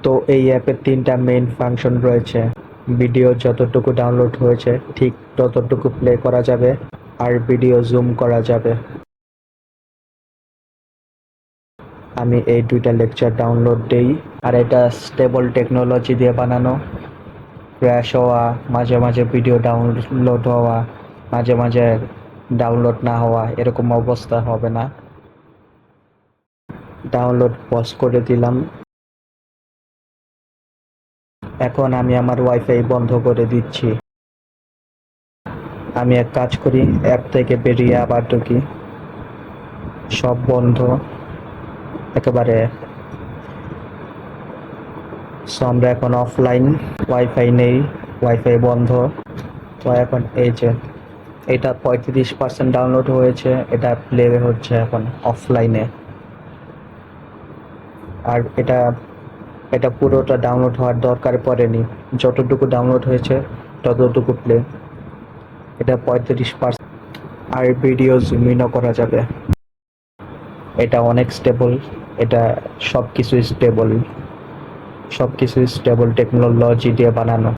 তো এই অ্যাপের 3টা মেইন ফাংশন রয়েছে। ভিডিও যতটুকু ডাউনলোড হয়েছে ঠিক ততটুকু প্লে করা যাবে, আর ভিডিও জুম করা যাবে। আমি এই 2টা লেকচার ডাউনলোড দেই, আর এটা স্টেবল টেকনোলজি দিয়ে বানানো। ক্র্যাশ হওয়া, মাঝে মাঝে ভিডিও ডাউনলোড হওয়া, মাঝে মাঝে ডাউনলোড না হওয়া, এরকম অবস্থা হবে না। ডাউনলোড পজ করে দিলাম। এখন আমি আমার ওয়াইফাই বন্ধ করে দিচ্ছি। আমি এক কাজ করি, অ্যাপ থেকে বেরিয়ে আবার ঢুকি। সব বন্ধ একেবারে। সো আমরা এখন অফলাইন, ওয়াইফাই নেই, ওয়াইফাই বন্ধ। তো এখন এই যে এটা 35% ডাউনলোড হয়েছে, এটা প্লে হচ্ছে এখন অফলাইনে। আর এটা এটা পুরোটা ডাউনলোড হওয়ার দরকার পড়েনি, যতটুকু ডাউনলোড হয়েছে ততটুকু প্লে। এটা 35%। আর ভিডিও জুমিনও করা যাবে। এটা অনেক স্টেবল। এটা সব কিছুই স্টেবল টেকনোলজি দিয়ে বানানো।